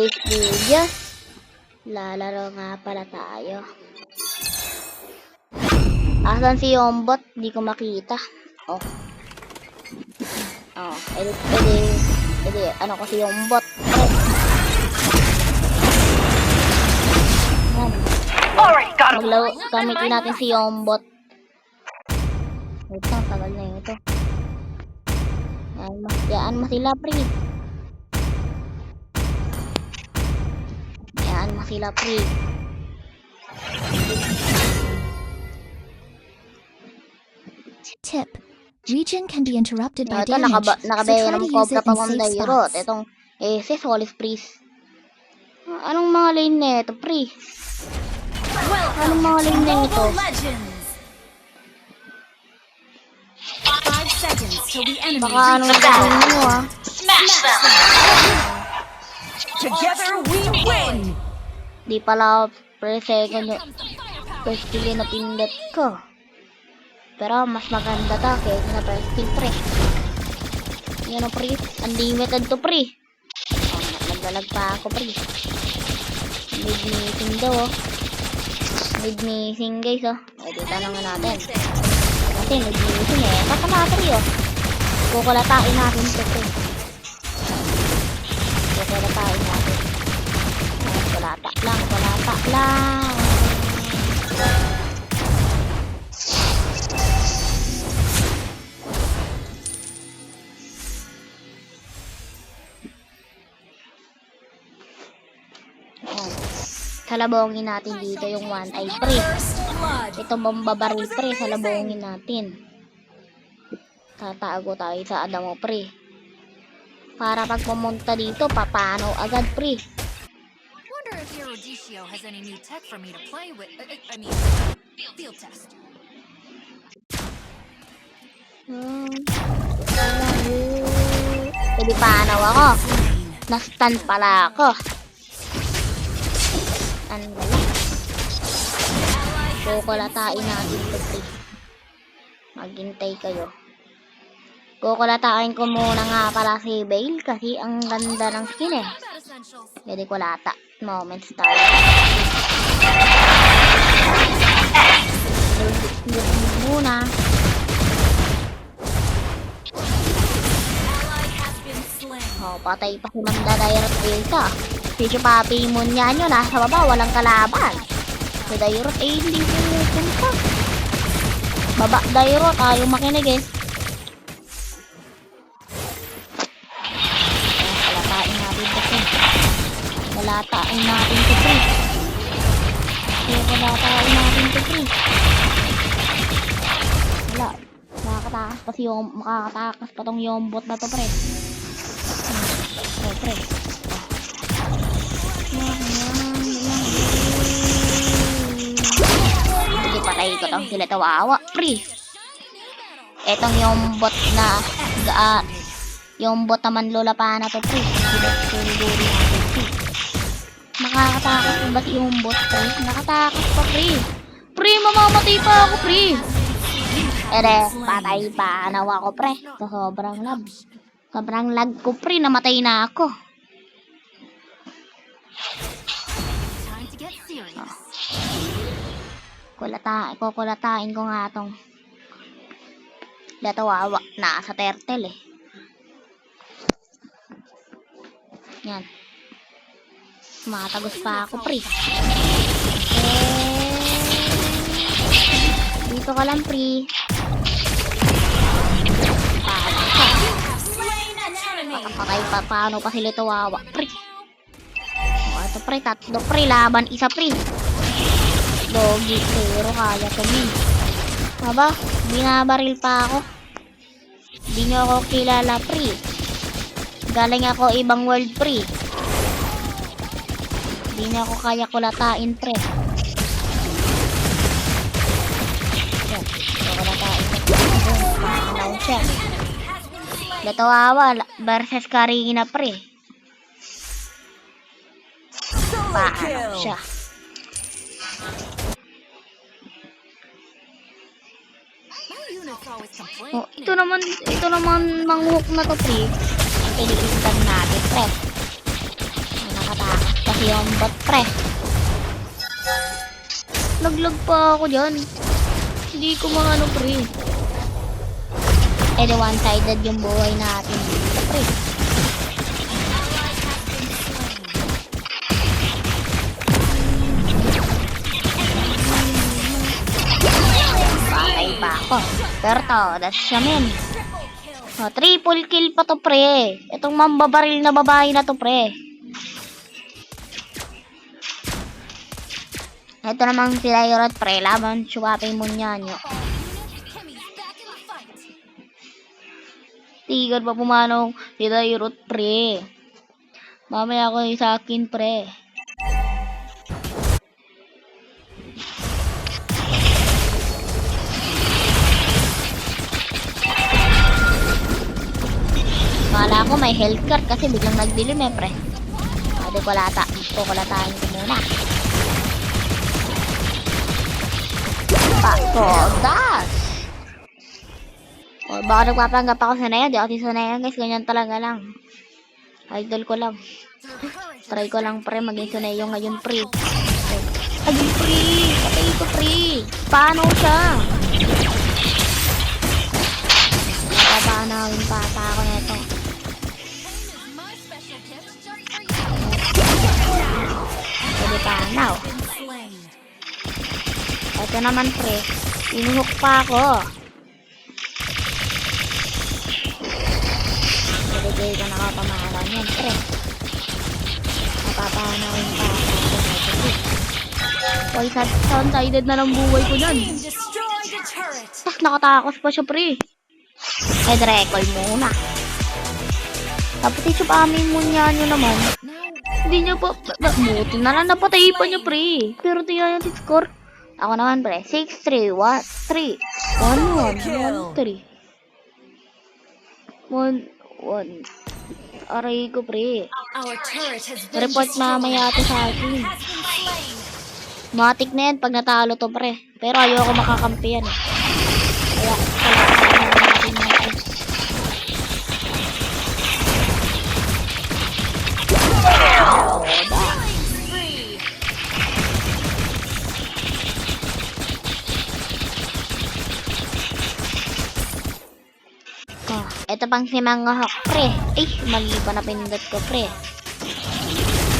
Videos. Lalaro nga pala tayo. Asan si Yombot? Hindi ko makita. Oh. Oh, edi, ano ko si Yombot. Maglaro, gamitin natin si Yombot. Wait lang, tagal na yun ito. Yaan mo sila, pre. Yaan mo sila, pre. Tip. Region can be interrupted by Ito, damage, so nakabaya try ng to use Cobra it in safe Pamandayro. spots. Itong SS, Holy Freeze. Anong mga lane na ito, pre? Anong mga lane na ito? 5 seconds till the enemy Baka anong gawin nyo, ha? Together we win. Di pala per second yung first kill na pindot ko. Pero mas maganda to kaysa na first kill, pre. Yan o, pre. Unlimited to, pre. Oh, naglalag pa ako, pre. Mid missing daw, oh. Mid missing, guys, oh. Pwede tanongin natin. Kasi mid missing, eh. Tatama, pre, oh. Kukulatain natin to, pre. Kukulatain natin. Kulata lang, kulata lang. Salabongin natin dito yung one eye, pre. Ito mambabaril, pre. Salabongin natin. Tatago tayo sa Adamo, pre. Para pag pumunta dito, papano agad, pre. Wonder if your Odisio has any new tech for me to play with. I mean, field test. Pwede panaw ako. Na-stun pala ako. Ano ba yan? Kukulatain natin ito, pre. Maghintay kayo. Kukulatain ko muna nga pala si Bale kasi ang ganda ng skin, eh. Pwede kulata. Moments tayo. Muna. Oh, patay pa si Manda Dairot Delta. Si Chupapi Munya nyo, nasa baba, walang kalaban. Si Dairot, hindi pumunta. Baba Dairot, ayaw makinig, eh. Kalatain natin ito, pre. Kalatain natin ito, pre. Kalatain natin ito, pre. Wala. Makakatakas pa tong Yombot na to, pre. Pre. Sige, patay ko tong sila tawawa, pre. Etong Yombot na Yombot naman lola pa na to, pre. Nakakatakas pa ba si Yombot, pre? Nakatakas pa, pre. Pre, mamamatay pa ako, pre. Patay pa nawa ko, pre. So, sobrang lag. Sobrang lag ko, pre. Namatay na ako. Time to get serious. Kukulatain ko nga tong Datawawa. Nasa turtle, eh. Yan. Matagos pa ako, pre. Dito ka lang, pre. Patay pa. Paano pa sila tawawa, pre? O, ito, pre. Tatlo, pre. Laban isa, pre. Dogi. Pero kaya to, min. Aba, binabaril pa ako. Hindi nyo ako kilala, pre. Galing ako ibang world, pre. Hindi nyo ako kaya kulatain, pre. Yan. Kulatain, pre. Pakalaw siya. Datawawa versus Karina, pre. Paano siya? Oh, ito naman manghook na to, pre. Ang pinigitan natin, pre. Nakatakas si Yombot, pre. Naglag pa ako dyan. Hindi ko maano, pre. Eh, one-sided yung buhay natin dito, pre. Patay pa ako. Pero to, that's siya, men. Oh, triple kill pa to, pre. Itong mambabaril na babae na to, pre. Ito namang si Dairot, pre. Laban, suwapin mo niya nyo. Tigan pa pumanong si Dairot, pre. Mamaya ko sa akin, pre. Kala ko may health card kasi biglang nagdilim, pre. Hindi ko lata. Kukulataan ko muna. Pasodas! O, baka nagpapanggap ako sa Naya. Di ako sa Naya, guys. Ganyan talaga lang. Idol ko lang. Try ko lang, pre. Maging Suneyo ngayon, pre. Ayun, pre. Patay ito, pre. Paano siya? Napapanawin pa ata ako neto. Pwede panaw. Ito naman, pre. Inuhok pa ako. Pwede ka nakapamahalan yan, pre. Napapanawin pa ako. Hoy, sound-sided na ng buhay ko dyan. Nakatakas pa siya, pre. Head recall muna. Tapos isupamin mo niya nyo naman. Hindi niya pa... Buti na lang napatay pa niya, pre. Pero tingnan yung score. Ako naman, pre. 6-3. 1-3. 1-1. 1-3. 1-1. Aray ko, pre. Report mamaya ito sa akin. Matik na yan pag natalo to, pre. Pero ayoko makakampi yan. Kaya, natin natin. Ito pang si Mga Hawk, pre. Ay, mali pa na pinindot ko, pre.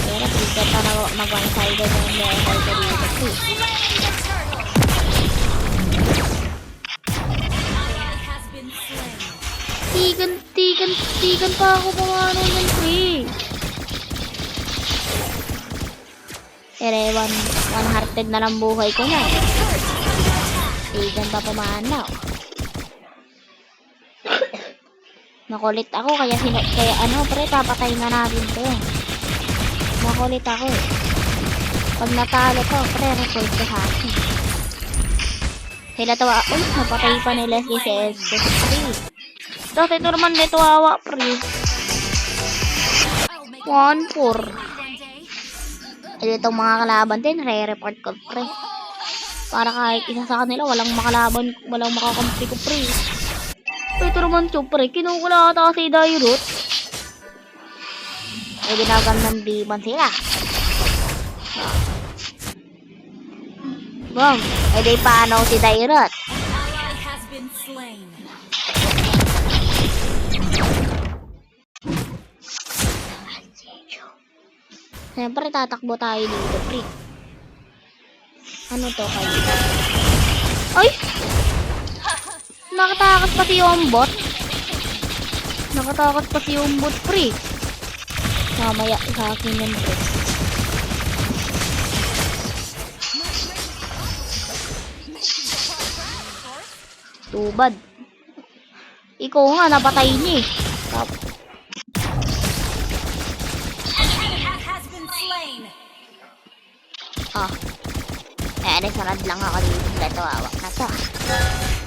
Pero, pre, ka na mag-one-sided yung level ko dito, pre. Tigan pa ako pumano ng pre. Pero, one-hearted na lang buhay ko na. Tigan pa pumanaw. Makulit ako kaya ano, pre, papatay na natin to. Makulit ako. Pag natalo to, pre, record ko sa akin. Sila tawa, uy, napatay pa ni Leslie si Estes, pre. Tapos ito naman dito awa, pre. 1-4. Itong mga kalaban din, re-report ko, pre. Para kahit isa sa kanila, walang makalaban, walang makakampi ko, pre. Ito naman siya, pre. Kinukula ata si Dairot. Eh, ginagam ng diman sila. Bang. Eh, di paano si Dairot? Siyempre, tatakbo tayo dito, pre. Ano to kayo? Ay! Nakatakas pa si Yombot. Nakatakas pa si Yombot, pre. Mamaya sa akin yan, pre. Tubad. Ikaw nga, napatay niya eh. Ah. Eh, sarad lang ako dito. Ito, awak na to.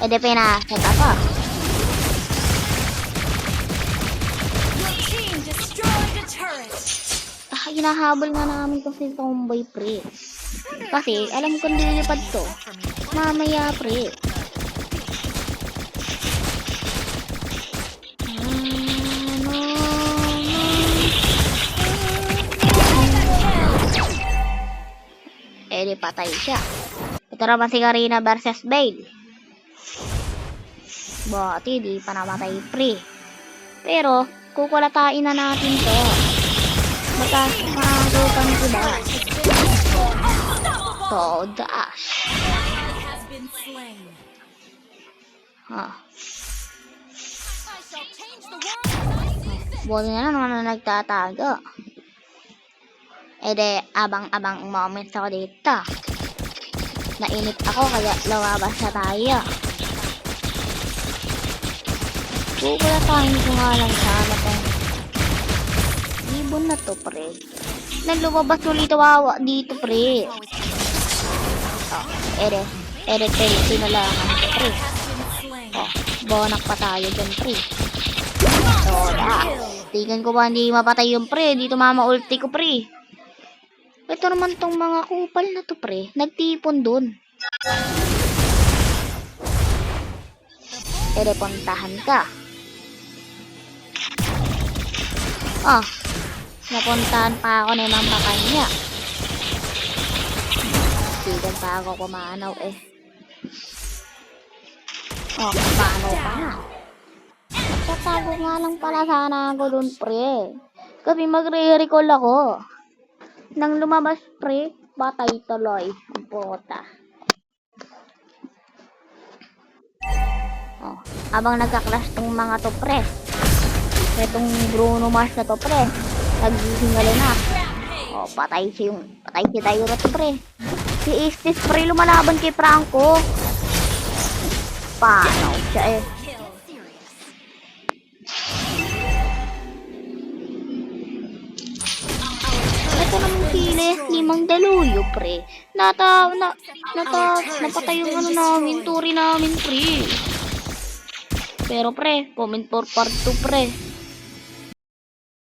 Eh, di pina-set ako. Hinahabol nga namin to si Tomboy, pre. Kasi, alam kong dilipad to. Mamaya, pre. Di patay siya. Ito naman si Karina versus Bale. Bati, di pa namatay pre. Pero, kukulatain na natin to. Makagutan ko ba? To, dash. Has been slain. Ha. I shall change the world as I see fit. Buti na naman na nagtatago. De, abang-abang moments ako dito. Nainip ako kaya lumabas na tayo. Kukulatahin ko nga lang sana tong ibon na to, pre. Lumabas ulit wawa dito, pre. Oh, ere, sinalangan ko, pre. Has been slain. Oh, bonak pa tayo dyan, pre. So, tingin ko ba hindi mapatay yung pre? Dito mama-ulti ko, pre. Ito naman tong mga kupal na to, pre. Nagtipon dun. Ere, puntahan ka. Oh, napuntahan pa ako na yung kanya. Sigan pa ako kumanaw eh. Oh, kumanaw pa nga. Nagtatago nga lang pala sana ako dun, pre. Kasi magre-recall ako. Nang lumabas, pre, batay tuloy. Ang puta. Oh, abang nagka-clash tong mga to, pre. Itong Bruno Mars na to, pre. Nagsisingali na. Oh, patay si Tyro to, pre. Si Estes, pre, lumalaban kay Franco. Paano siya eh. Kill. Serious. Ito naman si Leslie Magdaluyo, pre. Napatay yung ano namin, turi namin, pre. Pero, pre, comment for part 2, pre.